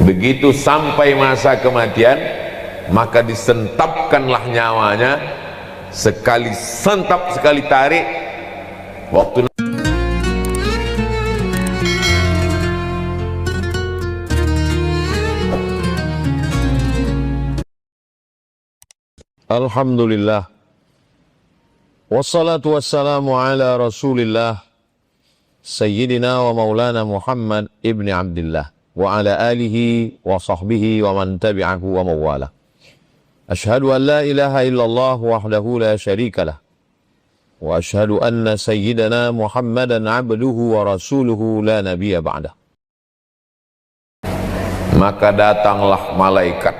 Begitu sampai masa kematian, maka disentapkanlah nyawanya, sekali sentap sekali tarik. Waktu Alhamdulillah, wassalatu wassalamu ala rasulillah Sayyidina wa maulana Muhammad ibn Abdillah wa ala alihi wa sahbihi wa man tabi'ahu wa mawala. Ashhadu an la ilaha illallah wahdahu la syarika lah, wa ashhadu anna sayyidana Muhammadan abduhu wa rasuluhu la nabiyya ba'dah. maka datanglah malaikat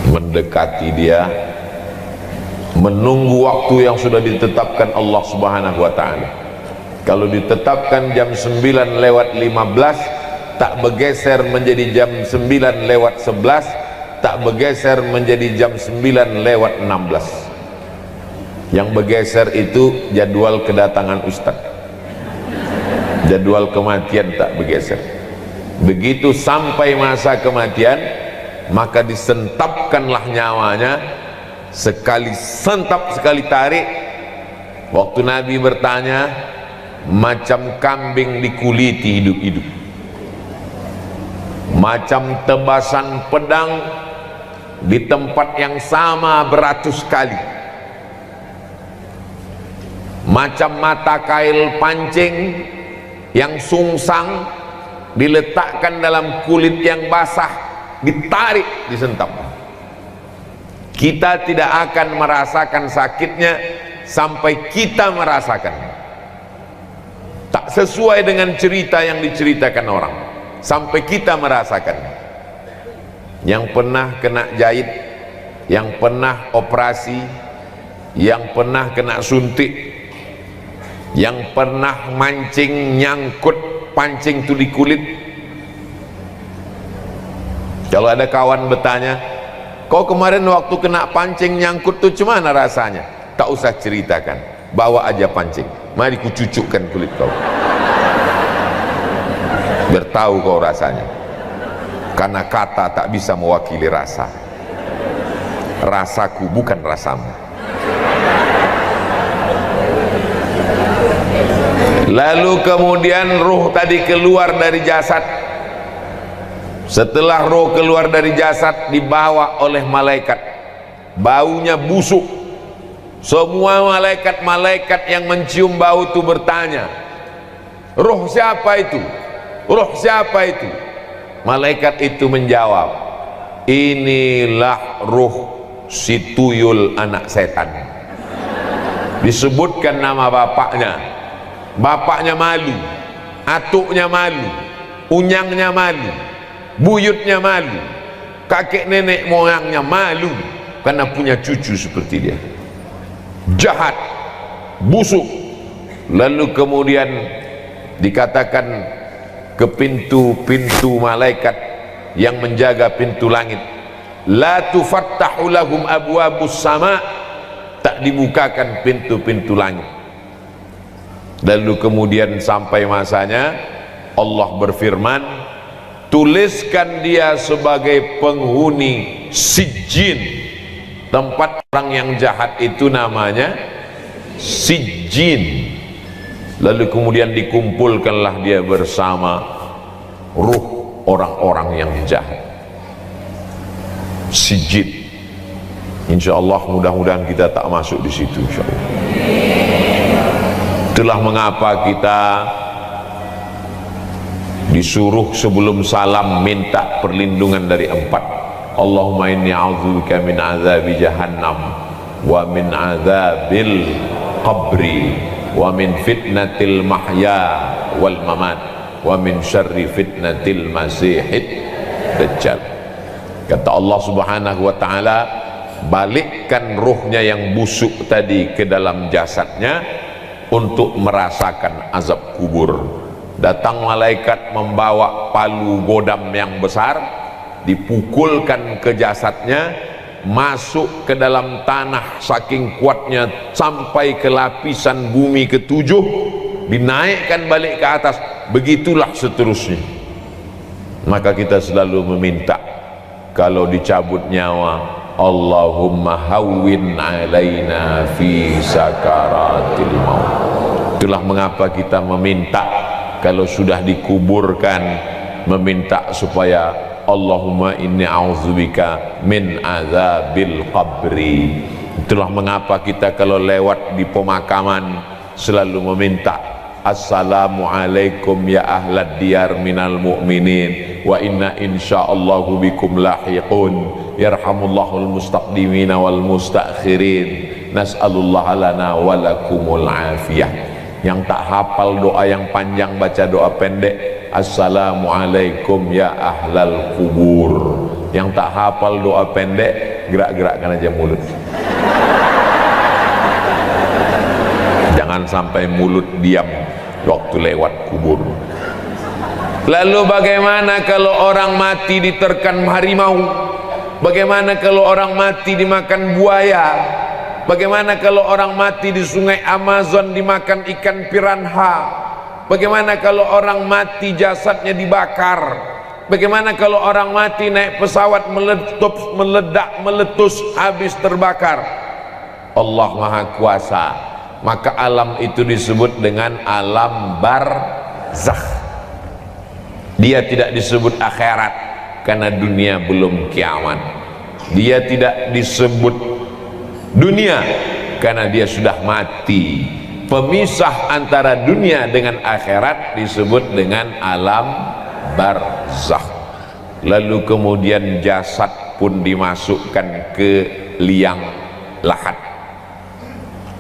mendekati dia, menunggu waktu yang sudah ditetapkan Allah Subhanahu wa ta'ala. Kalau ditetapkan jam 9 lewat 15, tak bergeser menjadi jam 9 lewat 11, tak bergeser menjadi jam 9 lewat 16. Yang bergeser itu jadwal kedatangan ustaz, jadwal kematian tak bergeser. Begitu sampai masa kematian, maka disentapkanlah nyawanya, sekali sentap sekali tarik. Waktu Nabi bertanya, macam kambing dikuliti hidup-hidup, macam tebasan pedang di tempat yang sama beratus kali, macam mata kail pancing yang sungsang diletakkan dalam kulit yang basah, ditarik, disentap. Kita tidak akan merasakan sakitnya sampai kita merasakan. Tak sesuai dengan cerita yang diceritakan orang, sampai kita merasakan. Yang pernah kena jahit, yang pernah operasi, yang pernah kena suntik, yang pernah mancing nyangkut pancing itu di kulit. Kalau ada kawan bertanya, kau kemarin waktu kena pancing nyangkut tuh cuman rasanya? Tak usah ceritakan, bawa aja pancing, mari ku cucukkan kulit kau, bertahu kau rasanya. Karena kata tak bisa mewakili rasa, rasaku bukan rasamu. Lalu kemudian ruh tadi keluar dari jasad. Setelah roh keluar dari jasad, dibawa oleh malaikat, baunya busuk. Semua malaikat-malaikat yang mencium bau itu bertanya, roh siapa itu? Roh siapa itu? Malaikat itu menjawab, inilah ruh si tuyul anak setan. Disebutkan nama bapaknya. Bapaknya malu, atuknya malu, unyangnya malu, buyutnya malu, kakek nenek moyangnya malu karena punya cucu seperti dia. Jahat, busuk. Lalu kemudian dikatakan ke pintu-pintu malaikat yang menjaga pintu langit, la tufattahu lahum abwabus sama, tak dibukakan pintu-pintu langit. Lalu kemudian sampai masanya, Allah berfirman, tuliskan dia sebagai penghuni Sijjin. Tempat orang yang jahat itu namanya Sijjin. Lalu kemudian dikumpulkanlah dia bersama ruh orang-orang yang jahat. Sijjin. Insyaallah mudah-mudahan kita tak masuk di situ insyaallah. Itulah mengapa kita disuruh sebelum salam minta perlindungan dari 4. Allahumma inni a'udzubika min azabi jahannam wa min azabil qabri wa min fitnatil mahya wal mamat wa min syarri fitnatil masihid dajjal. Kata Allah Subhanahu wa ta'ala, balikkan ruhnya yang busuk tadi ke dalam jasadnya untuk merasakan azab kubur. Datang malaikat membawa palu godam yang besar, dipukulkan ke jasadnya, masuk ke dalam tanah saking kuatnya sampai ke lapisan bumi ke-7, dinaikkan balik ke atas. Begitulah seterusnya. Maka kita selalu meminta kalau dicabut nyawa, Allahumma hawwin alaina fi sakaratil maut. Itulah mengapa kita meminta kalau sudah dikuburkan, meminta supaya Allahumma inni a'udzubika min azabil qabri. Itulah mengapa kita kalau lewat di pemakaman selalu meminta Assalamualaikum ya ahlad diyar minal mu'minin wa inna insyaallahu bikum lahiqun yarhamullahul mustaqdimina wal mustakhirin nas'alullah lana walakumul afiyah. Yang tak hafal doa yang panjang baca doa pendek Assalamualaikum ya ahlal kubur. Yang tak hafal doa pendek gerak-gerakkan aja mulut. Jangan sampai mulut diam waktu lewat kubur. Lalu bagaimana kalau orang mati diterkam harimau? Bagaimana kalau orang mati dimakan buaya? Bagaimana kalau orang mati di sungai Amazon dimakan ikan piranha? Bagaimana kalau orang mati jasadnya dibakar? Bagaimana kalau orang mati naik pesawat meledak, meletus, habis terbakar? Allah Maha Kuasa. Maka alam itu disebut dengan alam barzakh. Dia tidak disebut akhirat karena dunia belum kiamat. Dia tidak disebut dunia karena dia sudah mati. Pemisah antara dunia dengan akhirat disebut dengan alam barzakh. Lalu kemudian jasad pun dimasukkan ke liang lahat.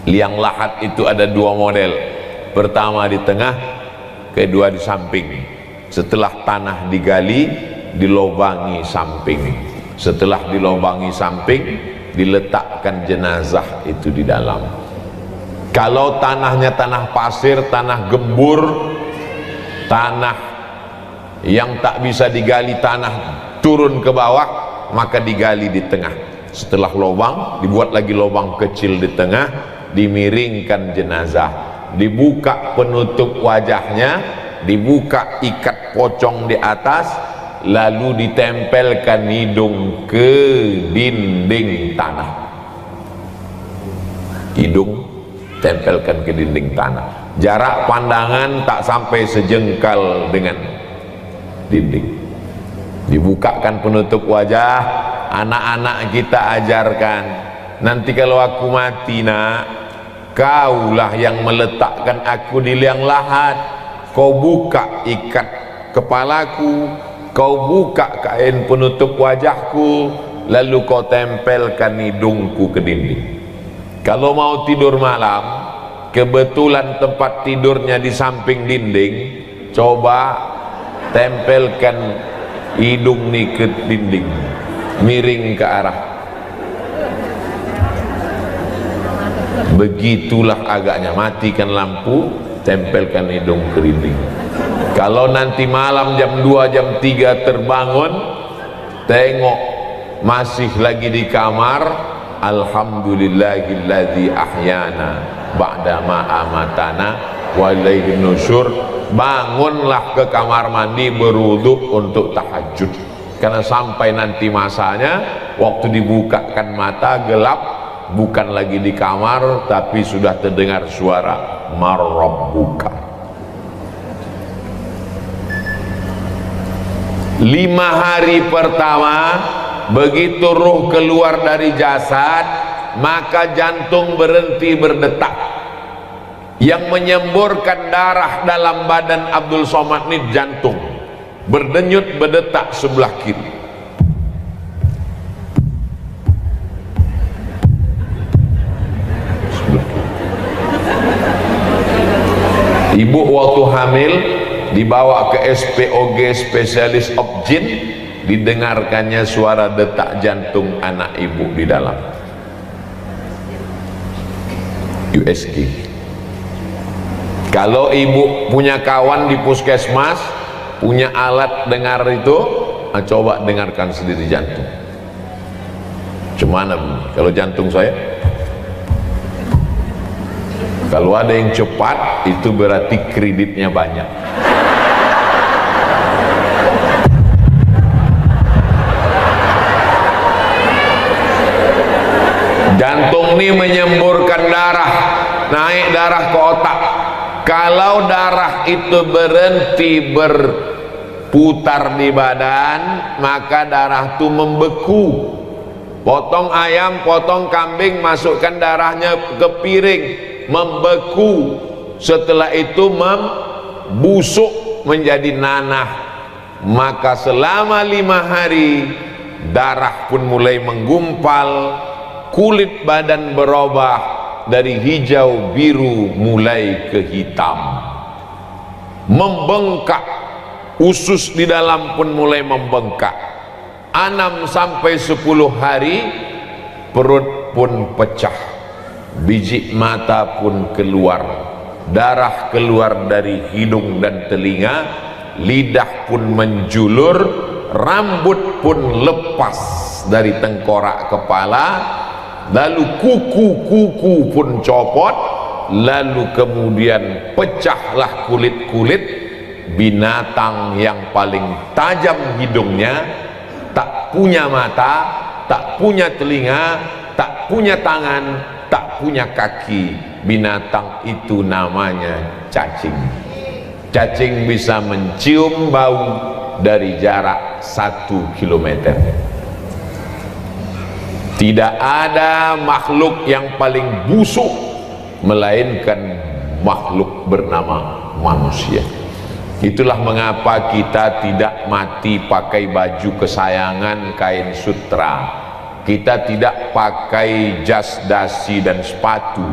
Liang lahat itu ada dua model. Pertama di tengah, kedua di samping. Setelah tanah digali, dilobangi samping. Setelah dilobangi samping, diletakkan jenazah itu di dalam. Kalau tanahnya tanah pasir, tanah gembur, tanah yang tak bisa digali, tanah turun ke bawah, maka digali di tengah. Setelah lubang, dibuat lagi lubang kecil di tengah, dimiringkan jenazah, dibuka penutup wajahnya, dibuka ikat pocong di atas, lalu ditempelkan hidung ke dinding tanah. Hidung tempelkan ke dinding tanah, jarak pandangan tak sampai sejengkal dengan dinding. Dibukakan penutup wajah, anak-anak kita ajarkan, nanti kalau aku mati nak, kaulah yang meletakkan aku di liang lahat. Kau buka ikat kepalaku, kau buka kain penutup wajahku, lalu kau tempelkan hidungku ke dinding. Kalau mau tidur malam, kebetulan tempat tidurnya di samping dinding, coba tempelkan hidung nih ke dinding, miring ke arah. Begitulah agaknya, matikan lampu, tempelkan hidung ke dinding. Kalau nanti malam jam 2, jam 3 terbangun, tengok masih lagi di kamar, alhamdulillahilladzi ahyana ba'dama amatana wa ilaihin nusyur. Bangunlah ke kamar mandi, berwudu untuk tahajud. Karena sampai nanti masanya, waktu dibukakan mata gelap, bukan lagi di kamar, tapi sudah terdengar suara marrabbuka. 5 hari pertama, begitu ruh keluar dari jasad, maka jantung berhenti berdetak. Yang menyemburkan darah dalam badan Abdul Somad ini jantung, berdenyut berdetak sebelah kiri. Ibu waktu hamil dibawa ke SPOG, spesialis objin, didengarkannya suara detak jantung anak ibu di dalam USG. Kalau ibu punya kawan di puskesmas, punya alat dengar itu, nah coba dengarkan sendiri jantung. Cuman kalau jantung saya, kalau ada yang cepat, itu berarti kreditnya banyak. Kalau darah itu berhenti berputar di badan, maka darah itu membeku. Potong ayam, potong kambing, masukkan darahnya ke piring, membeku. Setelah itu membusuk menjadi nanah. Maka selama 5 hari darah pun mulai menggumpal, kulit badan berubah dari hijau biru mulai ke hitam, membengkak, usus di dalam pun mulai membengkak. 6 sampai 10 hari perut pun pecah, biji mata pun keluar, darah keluar dari hidung dan telinga, lidah pun menjulur, rambut pun lepas dari tengkorak kepala, lalu kuku-kuku pun copot, lalu kemudian pecahlah kulit-kulit. Binatang yang paling tajam hidungnya, tak punya mata, tak punya telinga, tak punya tangan, tak punya kaki, binatang itu namanya cacing. Cacing bisa mencium bau dari jarak 1 kilometer. Tidak ada makhluk yang paling busuk melainkan makhluk bernama manusia. Itulah mengapa kita tidak mati pakai baju kesayangan kain sutra, kita tidak pakai jas dasi dan sepatu,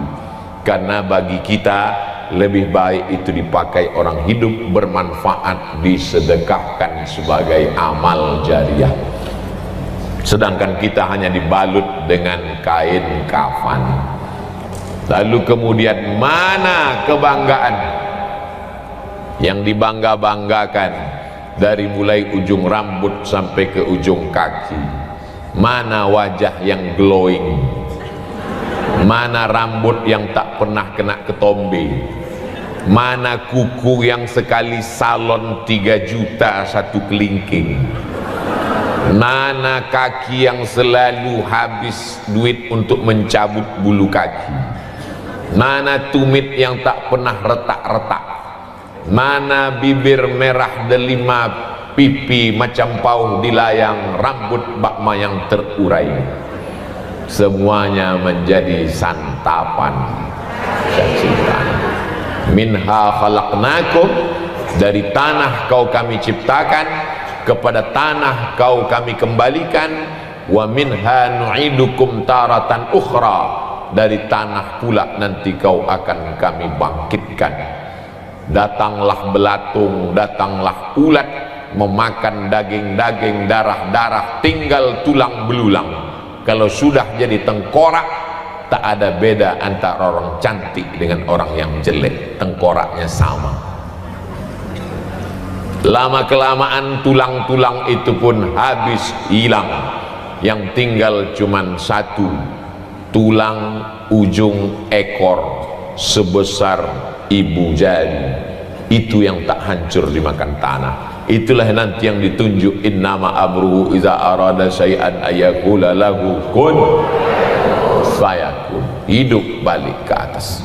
karena bagi kita lebih baik itu dipakai orang hidup, bermanfaat, disedekahkan sebagai amal jariah. Sedangkan kita hanya dibalut dengan kain kafan. Lalu kemudian mana kebanggaan yang dibangga-banggakan dari mulai ujung rambut sampai ke ujung kaki? Mana wajah yang glowing? Mana rambut yang tak pernah kena ketombe? Mana kuku yang sekali salon 3 juta 1 kelingking? Mana kaki yang selalu habis duit untuk mencabut bulu kaki? Mana tumit yang tak pernah retak-retak? Mana bibir merah delima, pipi macam pauh dilayang, rambut bakma yang terurai? Semuanya menjadi santapan cacing. Minha khalaqnakum, dari tanah kau kami ciptakan, kepada tanah kau kami kembalikan. Wa minha nu'idukum taratan ukhra, dari tanah pula nanti kau akan kami bangkitkan. Datanglah belatung, datanglah ulat, memakan daging-daging, darah-darah, tinggal tulang belulang. Kalau sudah jadi tengkorak, tak ada beda antara orang cantik dengan orang yang jelek, tengkoraknya sama. Lama kelamaan tulang-tulang itu pun habis, hilang. Yang tinggal cuman satu, tulang ujung ekor sebesar ibu jari. Itu yang tak hancur dimakan tanah. Itulah nanti yang ditunjuk, innama amruhu iza arada syai'an ayaqula lahu kun fayakun. Hidup balik ke atas.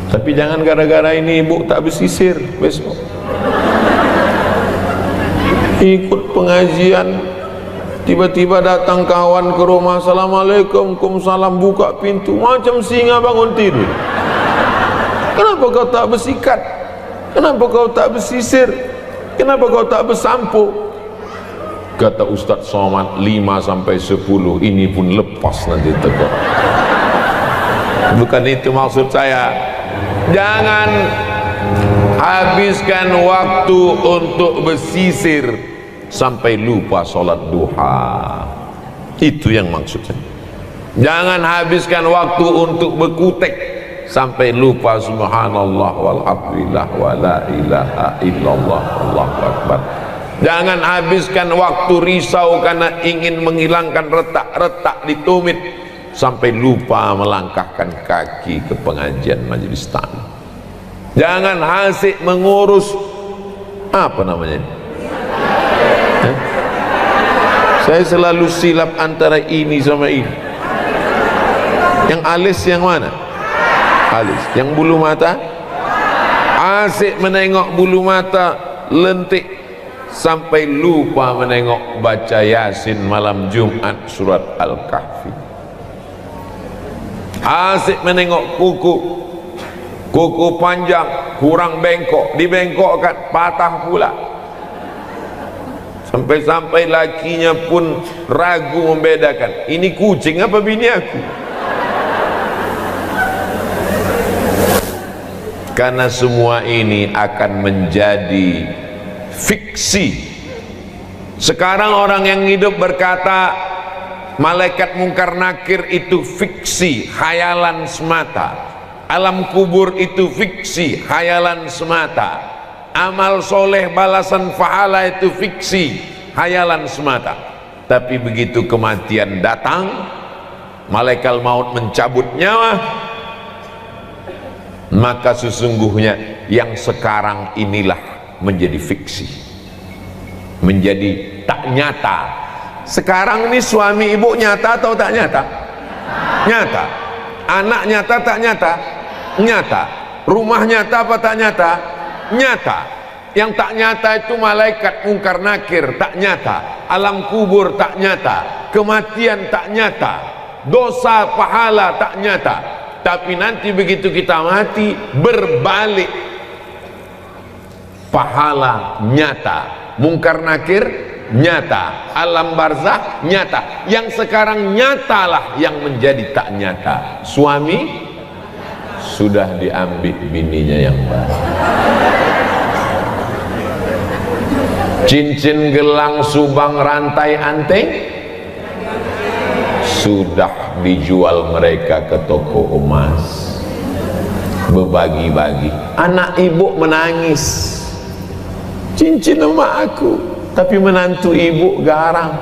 Tapi jangan gara-gara ini ibu tak bersisir besok, ikut pengajian, tiba-tiba datang kawan ke rumah, assalamualaikum, salam, buka pintu macam singa bangun tidur. Kenapa kau tak bersikat? Kenapa kau tak bersisir? Kenapa kau tak bersampo? Kata Ustaz Somad, 5 sampai 10 ini pun lepas nanti tegur. Bukan itu maksud saya. Jangan habiskan waktu untuk bersisir sampai lupa sholat duha. Itu yang maksudnya. Jangan habiskan waktu untuk berkutek sampai lupa subhanallah walhamdulillah wa la ilaha illallah Allahu akbar. Jangan habiskan waktu risau karena ingin menghilangkan retak-retak di tumit sampai lupa melangkahkan kaki ke pengajian majelis taklim. Jangan hasik mengurus apa namanya? Saya selalu silap antara ini sama ini. Yang alis yang mana? Alis. Yang bulu mata? Asik menengok bulu mata lentik sampai lupa menengok baca Yasin malam Jumat surat Al-Kahfi. Asik menengok kuku panjang kurang bengkok, dibengkokkan patah pula. Sampai-sampai lakinya pun ragu membedakan, ini kucing apa bini aku. Karena semua ini akan menjadi fiksi. Sekarang orang yang hidup berkata malaikat mungkar nakir itu fiksi, khayalan semata. Alam kubur itu fiksi, khayalan semata. Amal soleh balasan pahala itu fiksi, khayalan semata. Tapi begitu kematian datang, malaikat maut mencabut nyawa, maka sesungguhnya yang sekarang inilah menjadi fiksi, menjadi tak nyata. Sekarang ini suami ibu nyata atau tak nyata? Nyata. Anak nyata tak nyata? Nyata. Rumah nyata apa tak nyata? Nyata. Yang tak nyata itu malaikat mungkar nakir, tak nyata. Alam kubur tak nyata. Kematian tak nyata. Dosa pahala tak nyata. Tapi nanti begitu kita mati, berbalik, pahala nyata, mungkar nakir nyata, alam barzakh nyata. Yang sekarang nyatalah yang menjadi tak nyata. Suami sudah diambil bininya yang baru. Cincin, gelang, subang, rantai, anting sudah dijual mereka ke toko emas, berbagi-bagi. Anak ibu menangis, cincin emak aku, tapi menantu ibu garang.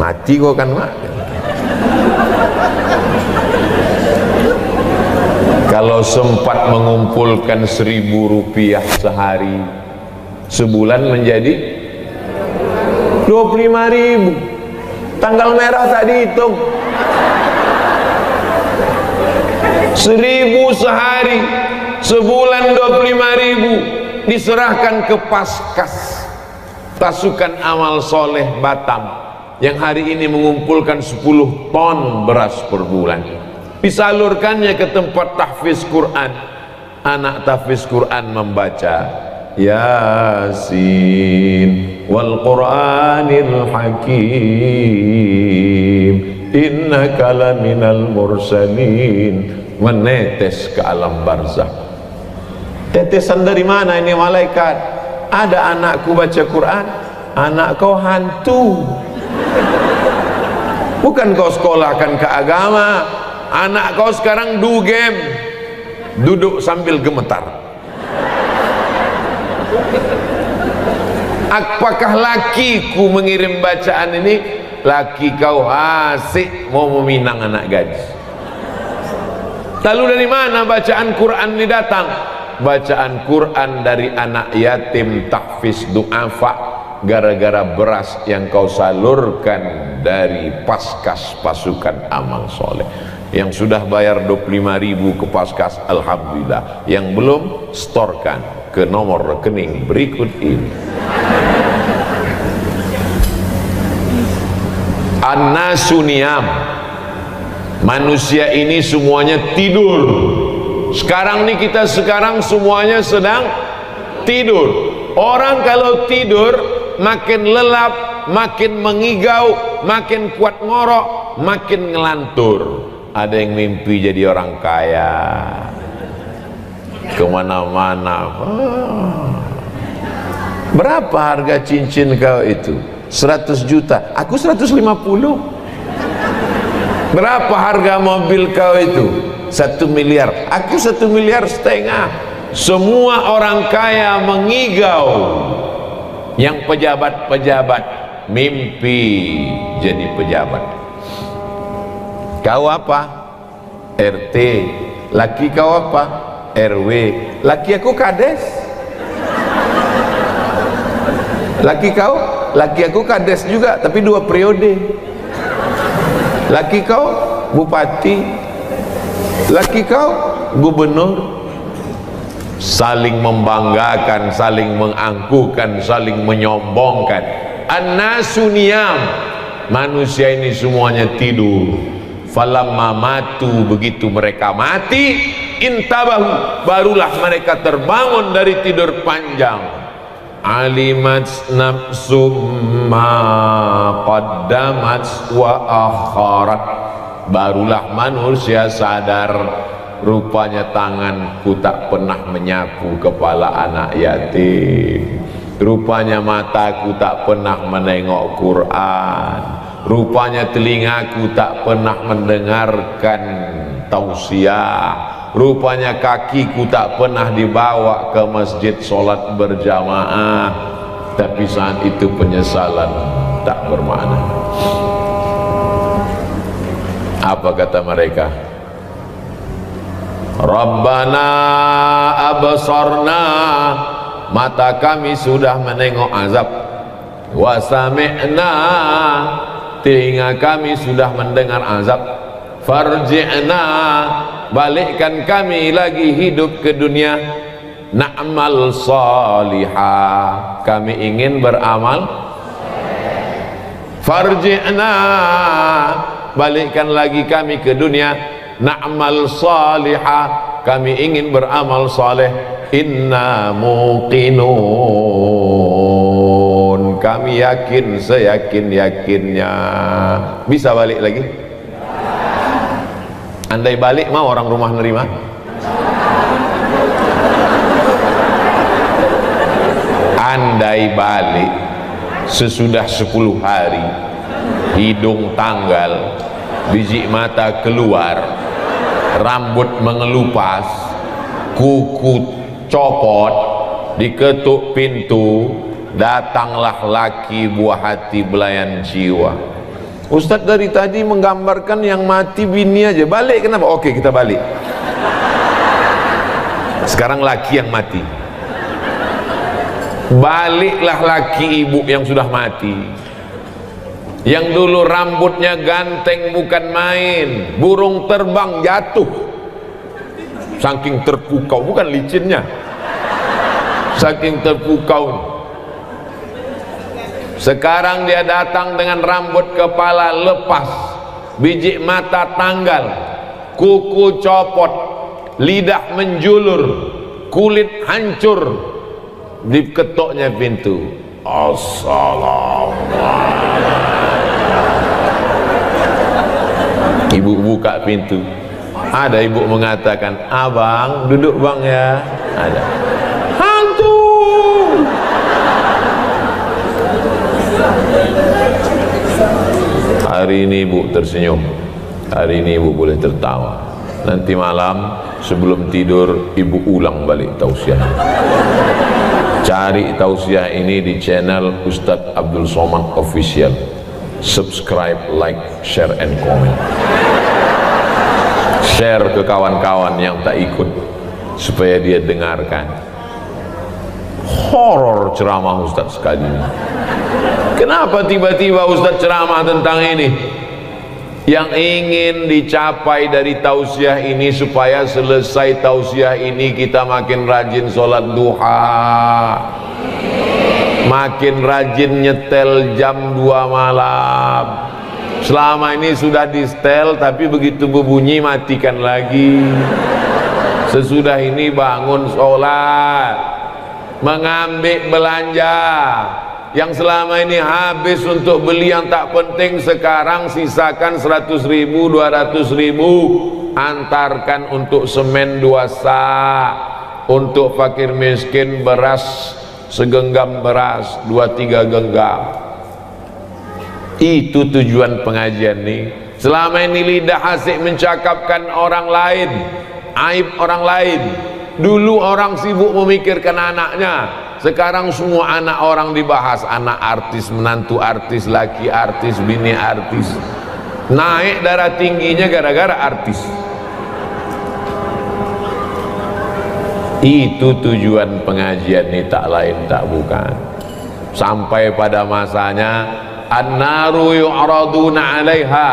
Mati kok kan mak. Kalau sempat mengumpulkan 1.000 rupiah sehari, sebulan menjadi 25.000. Tanggal merah tak dihitung. 1.000 sehari, sebulan 25.000, diserahkan ke Paskas, pasukan amal soleh Batam, yang hari ini mengumpulkan 10 ton beras per bulan. Disalurkannya ke tempat tahfiz Quran. Anak tahfiz Quran membaca Yasin wal Qur'anil Hakim innaka laminal mursalin, menetes ke alam barzakh. Tetesan dari mana ini malaikat? Ada anakku baca Quran, anak kau hantu. Bukan kau sekolahkan ke agama, anak kau sekarang do game, duduk sambil gemetar. Apakah lakiku mengirim bacaan ini? Laki kau asik mau meminang anak gadis. Lalu dari mana bacaan Quran ini datang? Bacaan Quran dari anak yatim tahfiz du'afa, gara-gara beras yang kau salurkan dari Paskas pasukan amal soleh. Yang sudah bayar 25.000 ke Paskas, alhamdulillah. Yang belum, storkan ke nomor rekening berikut ini. An-nasu niyam, manusia ini semuanya tidur. Sekarang nih kita semuanya sedang tidur. Orang kalau tidur makin lelap, makin mengigau, makin kuat ngorok, makin ngelantur. Ada yang mimpi jadi orang kaya, kemana-mana. Berapa harga cincin kau itu? 100 juta, aku 150. Berapa harga mobil kau itu? 1 miliar, aku 1,5 miliar. Semua orang kaya mengigau. Yang pejabat-pejabat mimpi jadi pejabat. Kau apa? RT. Laki kau apa? RW. Laki aku kades. Laki kau? Laki aku kades juga, tapi 2 periode. Laki kau bupati, laki kau gubernur. saling membanggakan, saling mengangkuhkan, saling menyombongkan. An-nasu niyam, manusia ini semuanya tidur. Falamma matu, begitu mereka mati, intabahu, barulah mereka terbangun dari tidur panjang. Alimat nafsum ma qaddamat wa akharat, barulah manusia sadar, rupanya tanganku tak pernah menyapu kepala anak yatim, rupanya mataku tak pernah menengok Quran, rupanya telingaku tak pernah mendengarkan tausiah, rupanya kakiku tak pernah dibawa ke masjid sholat berjamaah. Tapi saat itu penyesalan tak bermakna. Apa kata mereka? Rabbana absarna, mata kami sudah menengok azab. Wa sami'na, telinga kami sudah mendengar azab. Farji'na, balikkan kami lagi hidup ke dunia. Na'mal salihah, kami ingin beramal. Farji'na, balikkan lagi kami ke dunia. Na'mal salihah, kami ingin beramal saleh. Inna muqinun, kami yakin seyakin-yakinnya. Bisa balik lagi? Andai balik mau orang rumah nerima? Andai balik sesudah 10 hari, hidung tanggal, biji mata keluar, rambut mengelupas, kuku copot, diketuk pintu, datanglah laki buah hati belayan jiwa. Ustadz dari tadi menggambarkan yang mati bini aja, balik kenapa? Oke, kita balik. Sekarang laki yang mati, baliklah laki ibu yang sudah mati, yang dulu rambutnya ganteng bukan main, burung terbang jatuh saking terpukau, bukan licinnya, saking terpukau. Sekarang dia datang dengan rambut kepala lepas, biji mata tanggal, kuku copot, lidah menjulur, kulit hancur. Diketoknya pintu, assalamualaikum. Ibu buka pintu, ada ibu mengatakan, abang duduk bang ya. Ada hantu. Hari ini ibu tersenyum, hari ini ibu boleh tertawa. Nanti malam sebelum tidur ibu ulang balik tausiah. Cari tausiah ini di channel Ustadz Abdul Somad Official. Subscribe, like, share, and comment. Share ke kawan-kawan yang tak ikut supaya dia dengarkan. Horor ceramah Ustadz sekali ini. Kenapa tiba-tiba Ustadz ceramah tentang ini? Yang ingin dicapai dari tausiah ini, supaya selesai tausiah ini kita makin rajin sholat duha, makin rajin nyetel jam 2 malam. Selama ini sudah di setel, tapi begitu berbunyi matikan lagi. Sesudah ini bangun sholat, mengambil belanja yang selama ini habis untuk beli yang tak penting, sekarang sisakan 100.000, 200.000, antarkan untuk semen 2 sak, untuk fakir miskin beras segenggam beras, 2-3 genggam. Itu tujuan pengajian ini. Selama ini lidah asik mencakapkan orang lain, aib orang lain. Dulu orang sibuk memikirkan anaknya, sekarang semua anak orang dibahas. Anak artis, menantu artis, laki artis, bini artis. Naik darah tingginya gara-gara artis. Itu tujuan pengajian ini, tak lain tak bukan. Sampai pada masanya, an-naru yu'raduna 'alaiha,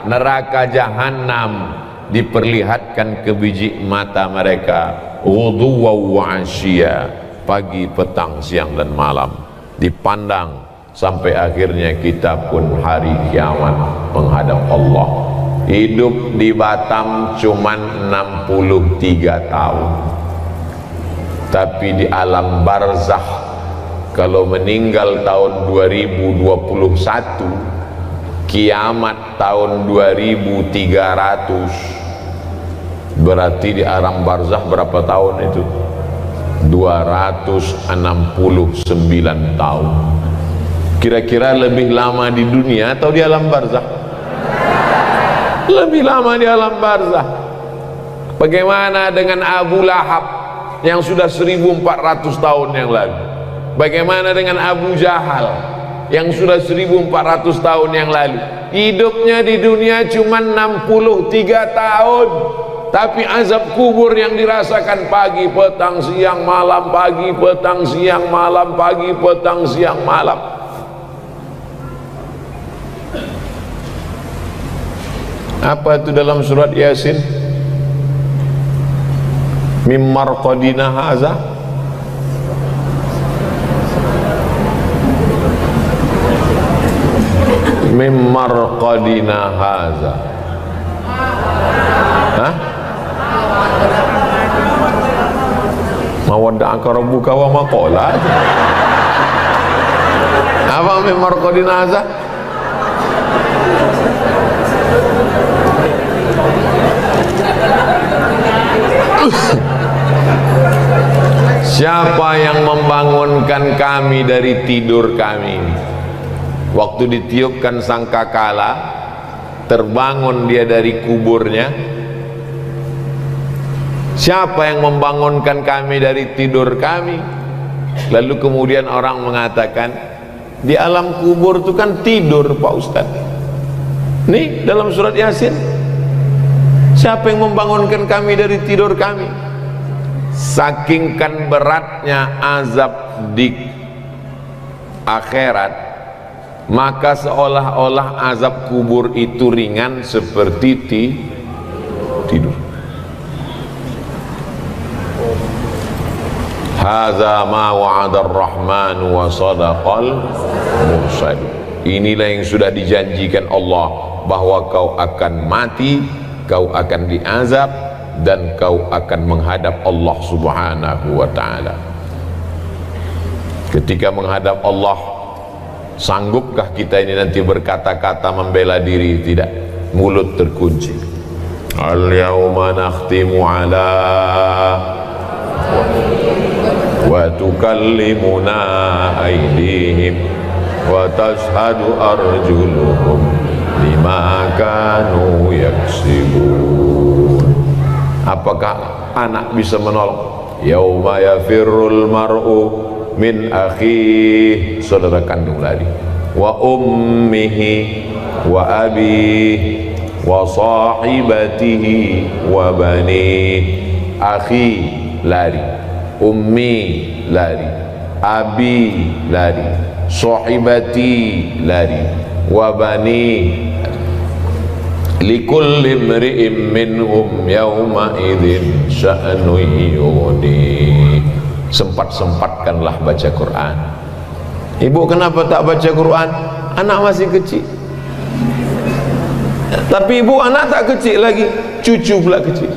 neraka jahanam diperlihatkan ke biji mata mereka, ghuduwan wa asyiya, pagi, petang, siang dan malam, dipandang sampai akhirnya kita pun hari kiamat menghadap Allah. Hidup di Batam cuman 63 tahun, tapi di alam barzakh kalau meninggal tahun 2021, kiamat tahun 2300, berarti di alam barzakh berapa tahun itu? 269 tahun. Kira-kira lebih lama di dunia atau di alam barzakh? Lebih lama di alam barzakh. Bagaimana dengan Abu Lahab yang sudah 1400 tahun yang lalu? Bagaimana dengan Abu Jahal yang sudah 1400 tahun yang lalu? Hidupnya di dunia cuma 63 tahun, tapi azab kubur yang dirasakan pagi, petang, siang, malam, pagi, petang, siang, malam, pagi, petang, siang, malam. Apa itu dalam surat Yasin? Mim marqadina haza, mim marqadina haza. Hah? Mawadda'aka rabbuka wa ma qala. Apa mim marqadina haza? Siapa yang membangunkan kami dari tidur kami? Waktu ditiupkan sangkakala, terbangun dia dari kuburnya. Siapa yang membangunkan kami dari tidur kami? Lalu kemudian orang mengatakan, di alam kubur itu kan tidur Pak Ustadz. Nih dalam surat Yasin, siapa yang membangunkan kami dari tidur kami? Saking kan beratnya azab di akhirat, maka seolah-olah azab kubur itu ringan seperti tidur. Hadza ma wa'ada ar-rahman wa sadaqal mursal. Inilah yang sudah dijanjikan Allah, bahwa kau akan mati, kau akan diazab, dan kau akan menghadap Allah subhanahu wa ta'ala. Ketika menghadap Allah, sanggupkah kita ini nanti berkata-kata membela diri? Tidak, mulut terkunci. Al-yawma nakhtimu ala wa tukallimuna aydihim wa tashhadu arjuluhum bima kanu yaksibun. Apakah anak bisa menolong? Yauma yafirrul mar'u min akhih, saudara kandung lari, wa ummihi wa abihi wa sahibatihi wa bani. Akhi lari, ummi lari, abi lari, sahibati lari, wa bani. Likulli imri'in minhum yawma idzin sya'nu yughni. Sempat-sempatkanlah baca Quran. Ibu kenapa tak baca Quran? Anak masih kecil. Tapi ibu anak tak kecil lagi, cucu pula kecil.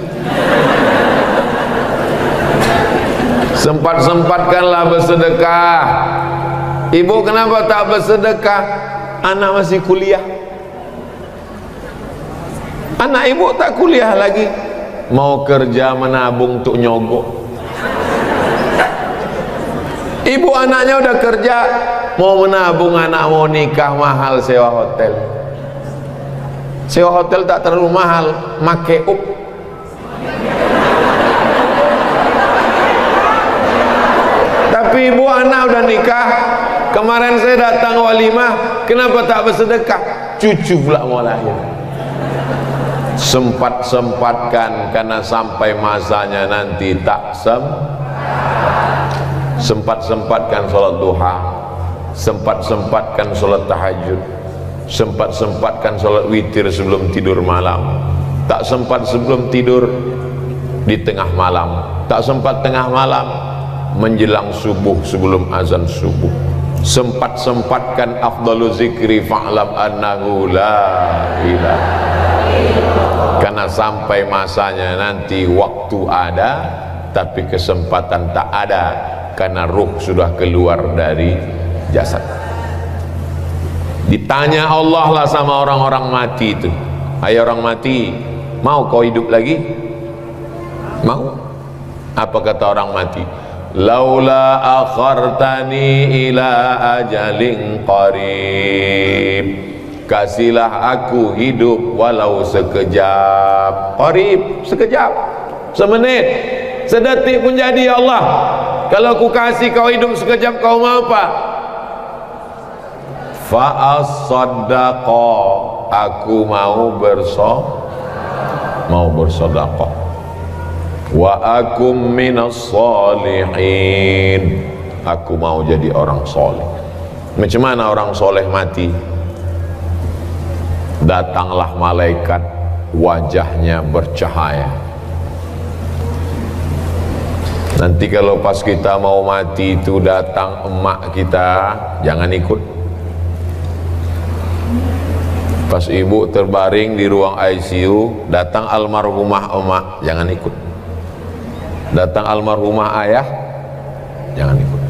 Sempat-sempatkanlah bersedekah. Ibu kenapa tak bersedekah? Anak masih kuliah. Anak ibu tak kuliah lagi, mau kerja menabung untuk nyogok. Ibu anaknya udah kerja, mau menabung, anak mau nikah, mahal sewa hotel. Sewa hotel tak terlalu mahal, make up. Tapi ibu anak udah nikah, kemarin saya datang walimah, kenapa tak bersedekah? Cucu pula mau lahir. Sempat-sempatkan, karena sampai masanya nanti tak sempat-sempatkan sholat duha, sempat-sempatkan sholat tahajud, sempat-sempatkan sholat witir sebelum tidur malam. tak sempat sebelum tidur di tengah malam, tak sempat tengah malam menjelang subuh sebelum azan subuh. Sempat-sempatkan afdalu zikri fa'lam annahu la ilaha, karena sampai masanya nanti waktu ada tapi kesempatan tak ada, karena ruh sudah keluar dari jasad. Ditanya Allah lah sama orang-orang mati itu, hai orang mati, mau kau hidup lagi? Mau? Apa kata orang mati? Laula akhartani ila ajalin qarib, kasihlah aku hidup walau sekejap. Qarib, sekejap, semenit, sedetik pun jadi. Ya Allah, kalau aku kasih kau hidup sekejap, kau mau apa? Fa'as-saddaqa, aku mau bersedekah. Wa akum minas solihin, aku mau jadi orang soleh. Macam mana orang soleh mati? Datanglah malaikat, wajahnya bercahaya. Nanti kalau pas kita mau mati itu datang emak kita, jangan ikut. Pas ibu terbaring di ruang ICU, datang almarhumah emak, jangan ikut. Datang almarhumah ayah, jangan ikut.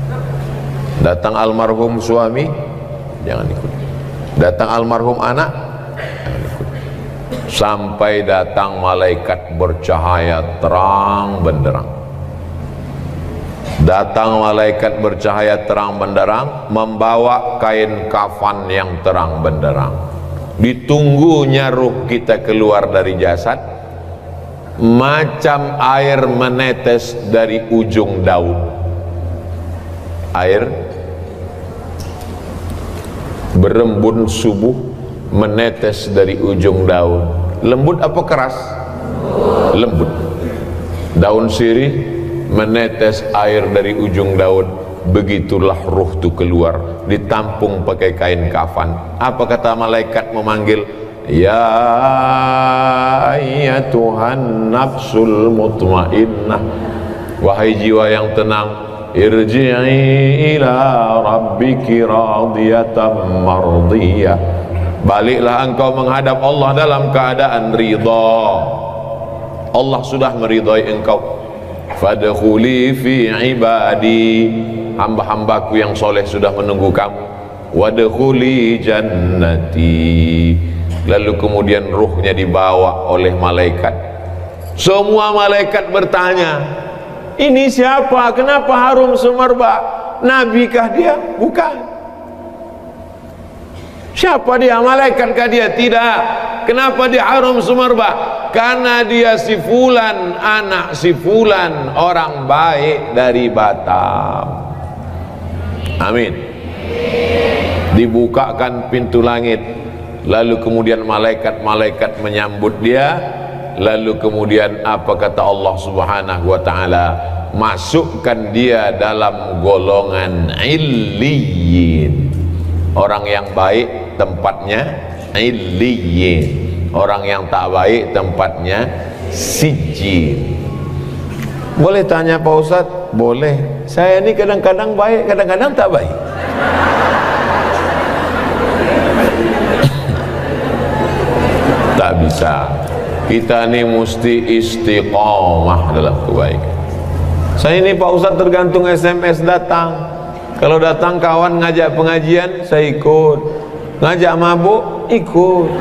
Datang almarhum suami, jangan ikut. Datang almarhum anak, jangan ikut. Sampai datang malaikat bercahaya terang benderang. Datang malaikat bercahaya terang benderang, membawa kain kafan yang terang benderang. Ditunggunya ruh kita keluar dari jasad, macam air menetes dari ujung daun. Air berembun subuh menetes dari ujung daun. Lembut apa keras? Lembut. Daun sirih menetes air dari ujung daun. Begitulah ruh itu keluar, ditampung pakai kain kafan. Apa kata malaikat memanggil? Ya ayyatuhan nafsul mutmainnah, wahai jiwa yang tenang, irji'i ila rabbiki radiyatan mardiyah, baliklah engkau menghadap Allah dalam keadaan ridha. Allah sudah meridhai engkau. Fadkhuli fi ibadi, hamba-hambaku yang soleh sudah menunggu kamu. Wadkhuli jannati, lalu kemudian ruhnya dibawa oleh malaikat. Semua malaikat bertanya, ini siapa? Kenapa harum semerbak? Nabikah dia? Bukan. Siapa dia? Malaikatkah dia? Tidak. Kenapa dia harum semerbak? Karena dia si fulan, anak si fulan, orang baik dari Batam. Amin. Dibukakan pintu langit, lalu kemudian malaikat-malaikat menyambut dia. Lalu kemudian apa kata Allah Subhanahu wa taala? Masukkan dia dalam golongan illiyin. Orang yang baik tempatnya illiyin, orang yang tak baik tempatnya sijjin. Boleh tanya Pak Ustadz? Boleh. Saya ini kadang-kadang baik, kadang-kadang tak baik. Tak bisa. Kita ini mesti istiqomah dalam kebaikan. Saya ini Pak Ustadz tergantung SMS datang. Kalau datang kawan ngajak pengajian, saya ikut. Ngajak mabuk, ikut.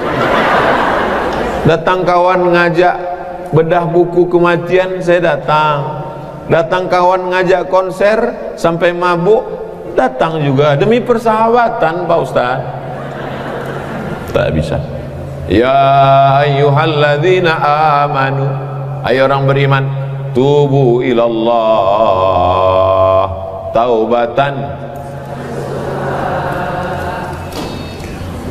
Datang kawan ngajak bedah buku kematian, saya datang. Datang kawan ngajak konser sampai mabuk, datang juga. Demi persahabatan Pak Ustaz. Tak bisa. Ya ayyuhalladzina amanu, ayo orang beriman, tubu ilallah taubatan.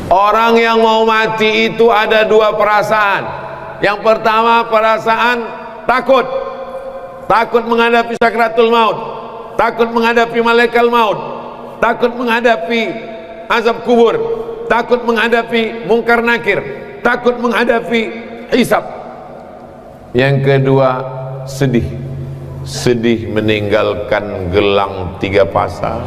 Orang yang mau mati itu ada dua perasaan. Yang pertama perasaan takut. Takut menghadapi sakratul maut, takut menghadapi malaikat maut, takut menghadapi azab kubur, takut menghadapi mungkar nakir, takut menghadapi hisab. Yang kedua, sedih. Sedih meninggalkan gelang 3 pasang.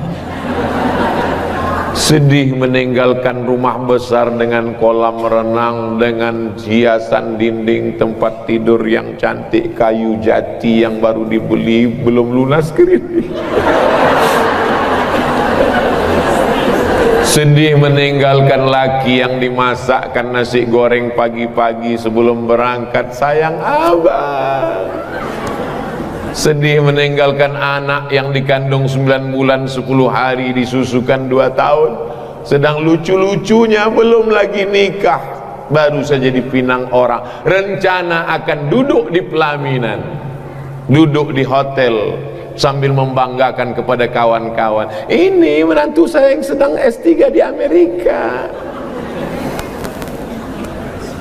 Sedih meninggalkan rumah besar dengan kolam renang, dengan hiasan dinding tempat tidur yang cantik, kayu jati yang baru dibeli belum lunas kredit. Sedih meninggalkan laki yang dimasakkan nasi goreng pagi-pagi sebelum berangkat, sayang abang. Sedih meninggalkan anak yang dikandung 9 bulan 10 hari, disusukan 2 tahun, sedang lucu-lucunya belum lagi nikah, baru saja dipinang orang, rencana akan duduk di pelaminan, duduk di hotel sambil membanggakan kepada kawan-kawan, ini menantu saya yang sedang S3 di Amerika.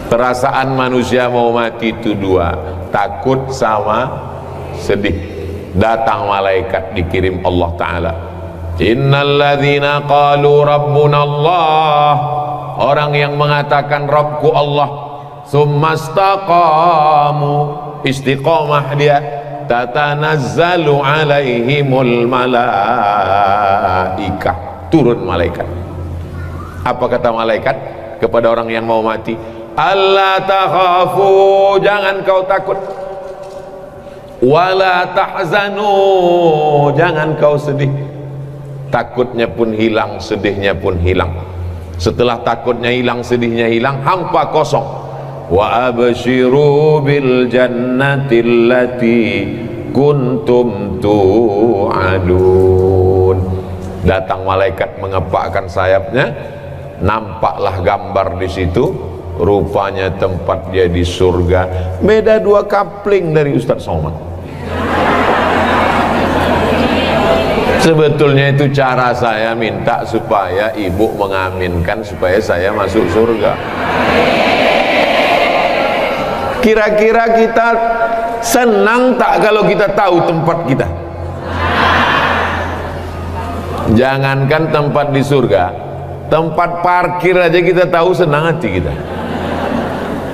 Perasaan manusia mau mati itu 2, takut sama sedih. Datang malaikat dikirim Allah Ta'ala, innalladzina qalu rabbuna Allah, orang yang mengatakan Rabbku Allah, summa istaqamu, istiqamah dia, tatanazzalu alaihimul malaikah, turun malaikat. Apa kata malaikat kepada orang yang mau mati? Allah takhafu, jangan kau takut, wala tahzanu, jangan kau sedih. Takutnya pun hilang, sedihnya pun hilang. Setelah takutnya hilang, sedihnya hilang, hampa kosong. Wa abshiru bil jannati allati kuntum tu'adun. Datang malaikat mengepakkan sayapnya, nampaklah gambar di situ, rupanya tempat dia di surga. Beda 2 kapling dari Ustadz Somad. Sebetulnya itu cara saya minta supaya ibu mengaminkan supaya saya masuk surga. Kira-kira kita senang tak kalau kita tahu tempat kita? Jangankan tempat di surga, tempat parkir aja kita tahu, senang hati kita.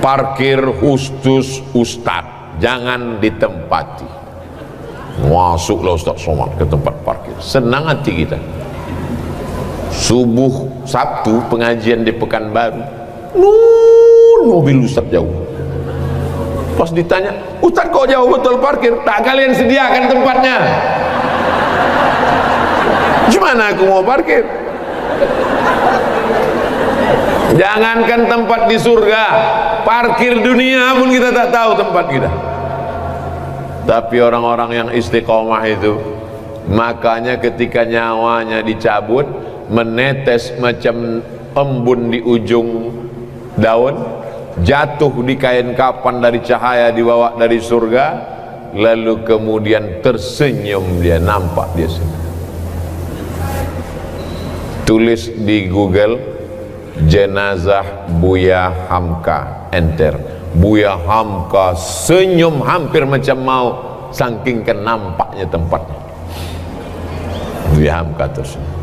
Parkir khusus Ustadz, jangan ditempati. Masuklah Ustadz Somad ke tempat parkir, senang hati kita. Subuh Sabtu pengajian di Pekanbaru, mobil Ustadz jauh. Pas ditanya, Ustadz kok jauh betul parkir? Tak kalian sediakan tempatnya. Gimana aku mau parkir? Jangankan tempat di surga, parkir dunia pun kita tak tahu tempat kita. Tapi orang-orang yang istiqomah itu, makanya ketika nyawanya dicabut, menetes macam embun di ujung daun, jatuh di kain kapan dari cahaya dibawa dari surga, lalu kemudian tersenyum dia, nampak dia senyum. Tulis di Google, jenazah Buya Hamka, enter. Buya Hamka senyum hampir macam mau, saking kan nampaknya tempatnya. Buya Hamka tersenyum.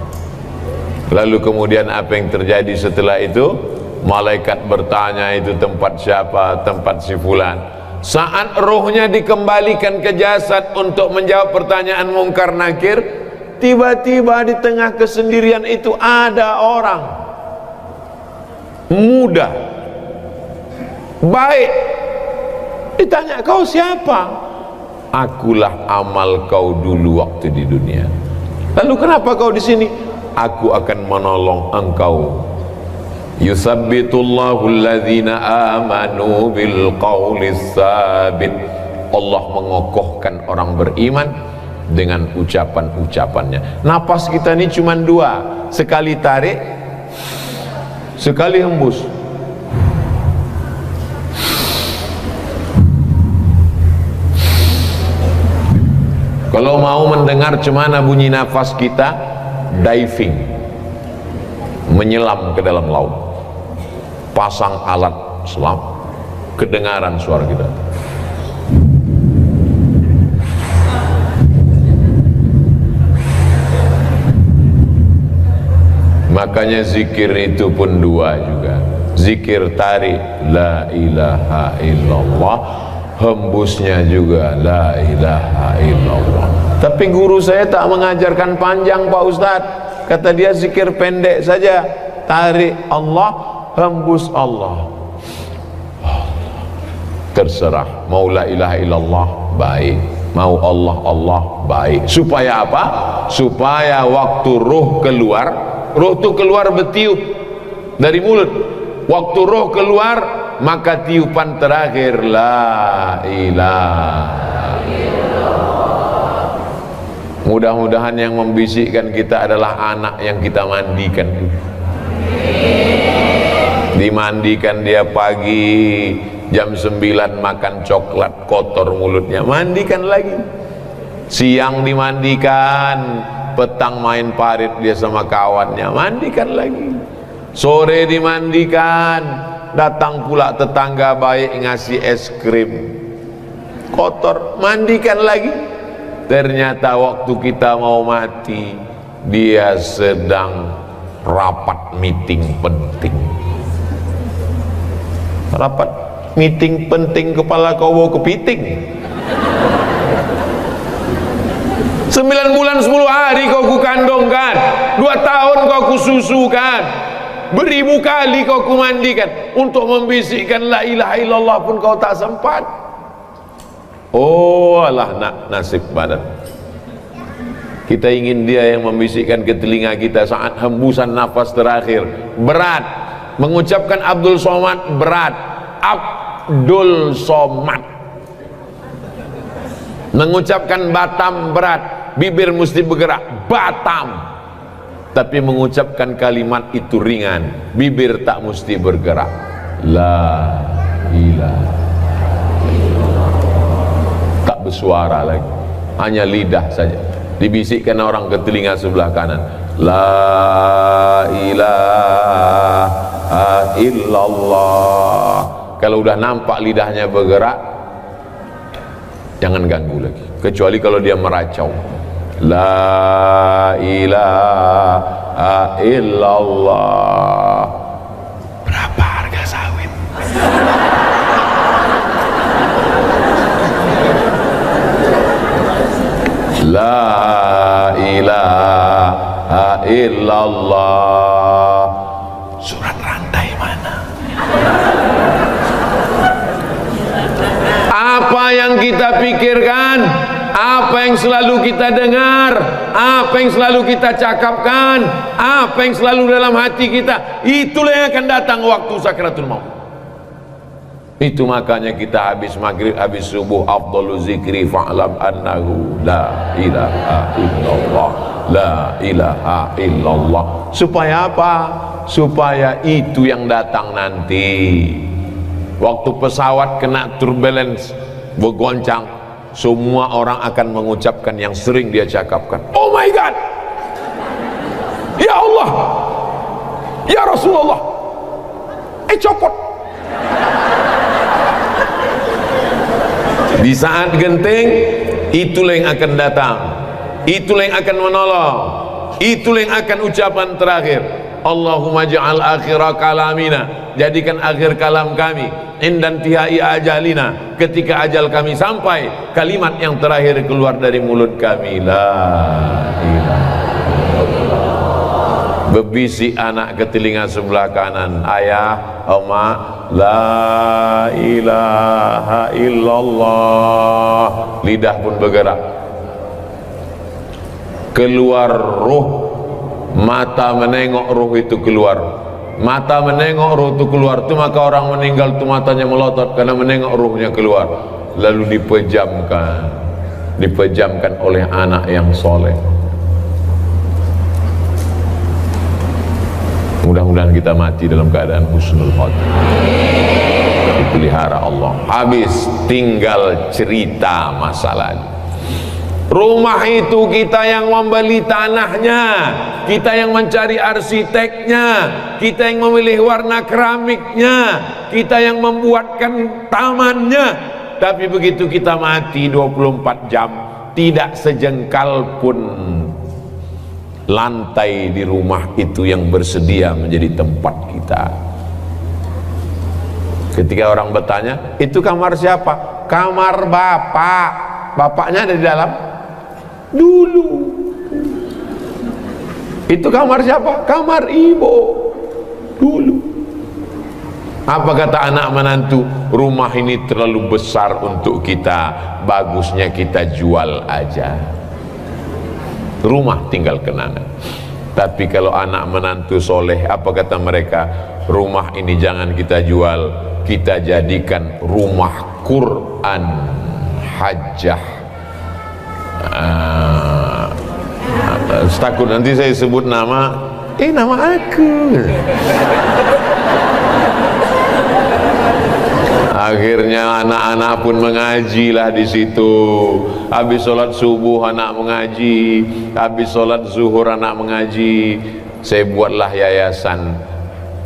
Lalu kemudian apa yang terjadi setelah itu? Malaikat bertanya, itu tempat siapa? Tempat si fulan. Saat rohnya dikembalikan ke jasad untuk menjawab pertanyaan mungkar nakir, tiba-tiba di tengah kesendirian itu ada orang muda, baik. Ditanya, kau siapa? Akulah amal kau dulu waktu di dunia. Lalu kenapa kau di sini? Aku akan menolong engkau. Yusabbitullahu alladhina amanu bil qawlis sabit. Allah mengokohkan orang beriman dengan ucapan-ucapannya. Napas kita ini cuma 2, sekali tarik, sekali hembus. Kalau mau mendengar cemana bunyi nafas kita, diving, menyelam ke dalam laut, pasang alat selam, kedengaran suara kita. Makanya zikir itu pun 2 juga. Zikir tarik, la ilaha illallah, hembusnya juga la ilaha illallah. Tapi guru saya tak mengajarkan panjang Pak Ustadz, kata dia zikir pendek saja, tarik Allah, hembus Allah. Terserah, mau la ilaha illallah baik, mau Allah Allah baik. Supaya apa? Supaya waktu roh keluar, roh itu keluar bertiup dari mulut. Waktu roh keluar, maka tiupan terakhir la ilaha illallah. Mudah-mudahan yang membisikkan kita adalah anak yang kita mandikan. Dimandikan dia pagi jam 9 makan coklat, kotor mulutnya, mandikan lagi. Siang dimandikan, petang main parit dia sama kawannya, mandikan lagi. Sore dimandikan, datang pula tetangga baik ngasih es krim, kotor, mandikan lagi. Ternyata waktu kita mau mati, dia sedang rapat meeting penting. Rapat meeting penting, kepala kau bawa kepiting. 9 bulan 10 hari kau kukandongkan, 2 tahun kau kususukan, beribu kali kau kumandikan, untuk membisikkan la ilaha illallah pun kau tak sempat. Oh alah nasib badan. Kita ingin dia yang membisikkan ke telinga kita saat hembusan nafas terakhir. Berat mengucapkan Abdul Somad, berat. Abdul Somad. Mengucapkan Batam berat, bibir mesti bergerak, Batam. Tapi mengucapkan kalimat itu ringan, bibir tak mesti bergerak. La ilaha, tak bersuara lagi, hanya lidah saja. Dibisikkan orang ke telinga sebelah kanan, la ilaha illallah. Kalau udah nampak lidahnya bergerak, jangan ganggu lagi, kecuali kalau dia meracau. La ilaha illallah. Berapa harga sawit? La ilaha illallah. Surat rantai mana? Apa yang kita pikirkan, apa yang selalu kita dengar, apa yang selalu kita cakapkan, apa yang selalu dalam hati kita, itulah yang akan datang waktu sakratul maut. Itu makanya kita habis maghrib, habis subuh, afdalu zikri fa'lam annahu la ilaha illallah, la ilaha illallah. Supaya apa? Supaya itu yang datang nanti. Waktu pesawat kena turbulence, bergoncang, semua orang akan mengucapkan yang sering dia cakapkan. Oh my God, ya Allah, ya Rasulullah, copot. Di saat genting, itulah yang akan datang, itulah yang akan menolong, itulah yang akan ucapan terakhir. Allahumma ja'al akhira kalamina, jadikan akhir kalam kami, indan tihai ajalina, ketika ajal kami sampai, kalimat yang terakhir keluar dari mulut kami, la ilaha illallah. Bebisik anak ke telinga sebelah kanan, ayah, oma, la ilaha illallah. Lidah pun bergerak, keluar ruh, mata menengok ruh itu keluar. Mata menengok ruh itu keluar, itu maka orang meninggal itu matanya melotot karena menengok ruhnya keluar. Lalu dipejamkan oleh anak yang soleh. Mudah-mudahan kita mati dalam keadaan husnul khotimah, dipelihara Allah. Habis tinggal cerita masa lalu. Rumah itu kita yang membeli tanahnya, kita yang mencari arsiteknya, kita yang memilih warna keramiknya, kita yang membuatkan tamannya. Tapi begitu kita mati 24 jam, tidak sejengkal pun lantai di rumah itu yang bersedia menjadi tempat kita. Ketika orang bertanya, itu kamar siapa? kamar bapak, bapaknya ada di dalam dulu. Itu kamar siapa? Kamar ibu dulu. Apa kata anak menantu? Rumah ini terlalu besar untuk kita, bagusnya kita jual aja. Rumah tinggal kenangan. Tapi kalau anak menantu soleh, apa kata mereka? Rumah ini jangan kita jual, kita jadikan rumah Quran hajjah. Takut nanti saya sebut nama, nama aku. Akhirnya anak-anak pun mengajilah di situ. Habis sholat subuh anak mengaji, habis sholat zuhur anak mengaji. Saya buatlah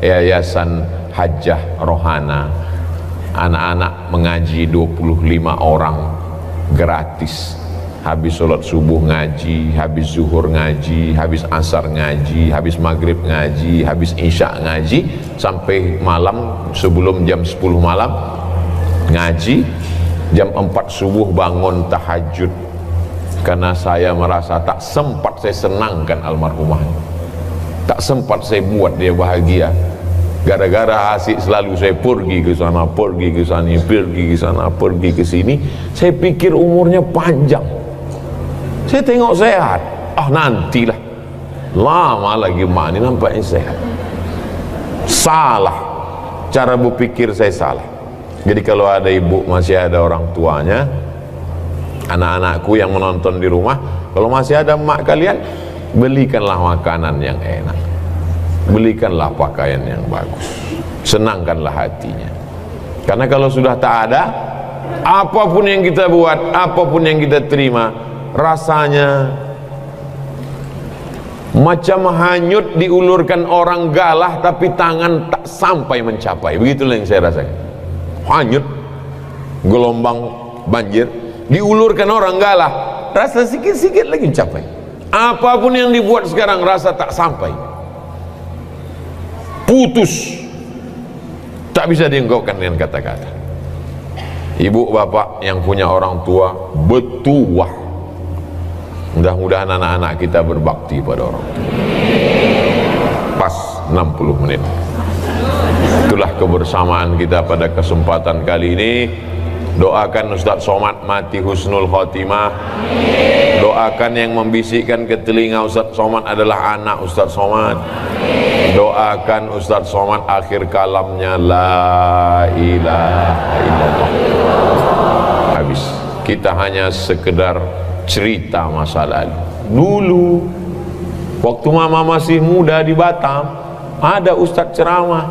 yayasan Hajjah Rohana. Anak-anak mengaji 25 orang gratis. Habis sholat subuh ngaji, habis zuhur ngaji, habis asar ngaji, habis maghrib ngaji, habis isya ngaji, sampai malam sebelum jam 10 malam ngaji, jam 4 subuh bangun tahajud. Karena saya merasa tak sempat saya senangkan almarhumah, tak sempat saya buat dia bahagia. Gara-gara asik selalu saya pergi ke sana, pergi ke sana, pergi ke sana, pergi ke sini. Saya pikir umurnya panjang. Saya tengok sehat, nantilah. Lama lagi mak ini nampaknya sehat. Salah, cara berpikir saya salah. Jadi kalau ada ibu masih ada orang tuanya, anak-anakku yang menonton di rumah, kalau masih ada mak kalian, belikanlah makanan yang enak, belikanlah pakaian yang bagus, senangkanlah hatinya. Karena kalau sudah tak ada, apapun yang kita buat, apapun yang kita terima, rasanya macam hanyut diulurkan orang galah tapi tangan tak sampai mencapai. Begitulah yang saya rasakan. Hanyut gelombang banjir diulurkan orang galah, rasa sikit-sikit lagi mencapai. Apapun yang dibuat sekarang rasa tak sampai, putus, tak bisa diungkapkan dengan kata-kata. Ibu bapak yang punya orang tua betuah, mudah-mudahan anak-anak kita berbakti pada orang tua. Pas 60 menit. Itulah kebersamaan kita pada kesempatan kali ini. Doakan Ustaz Somad mati husnul khotimah. Doakan yang membisikkan ke telinga Ustaz Somad adalah anak Ustaz Somad. Doakan Ustaz Somad akhir kalamnya la ilaha illallah. Habis. Kita hanya sekedar cerita masa lalu. Dulu waktu mama masih muda di Batam, ada ustaz ceramah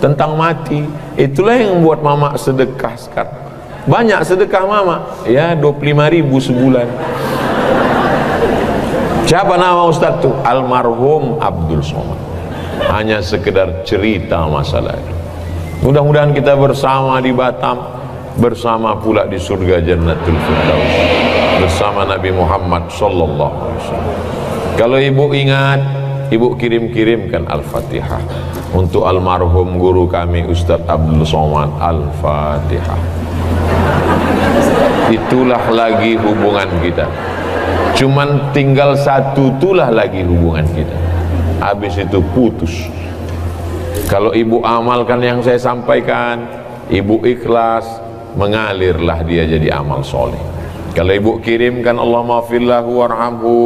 tentang mati. Itulah yang membuat mama sedekah sekarang. Banyak sedekah mama, ya 25.000 sebulan. Siapa nama ustaz itu? Almarhum Abdul Somad. Hanya sekedar cerita masa lalu. Mudah-mudahan kita bersama di Batam, bersama pula di surga Jannatul Firdaus, bersama Nabi Muhammad sallallahu alaihi wasallam. Kalau ibu ingat, ibu kirim-kirimkan Al-Fatihah untuk almarhum guru kami Ustaz Abdul Somad. Al-Fatihah. Itulah lagi hubungan kita. Cuman tinggal satu, itulah lagi hubungan kita. Habis itu putus. Kalau ibu amalkan yang saya sampaikan, ibu ikhlas, mengalirlah dia jadi amal soleh. Kalau ibu kirimkan Allahumma fillahu warhamhu,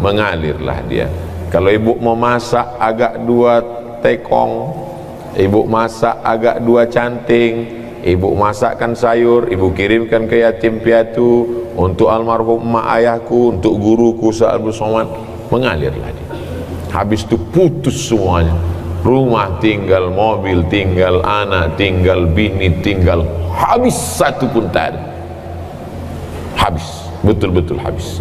mengalirlah dia. Kalau ibu mau masak agak 2 tekong, ibu masak agak 2 canting, ibu masakkan sayur, ibu kirimkan ke yatim piatu, untuk almarhum emak ayahku, untuk guruku Ustaz Abdul Somad, mengalirlah dia. Habis itu putus semuanya. Rumah tinggal, mobil tinggal, anak tinggal, bini tinggal, habis satu pun tak ada. Habis, betul-betul habis.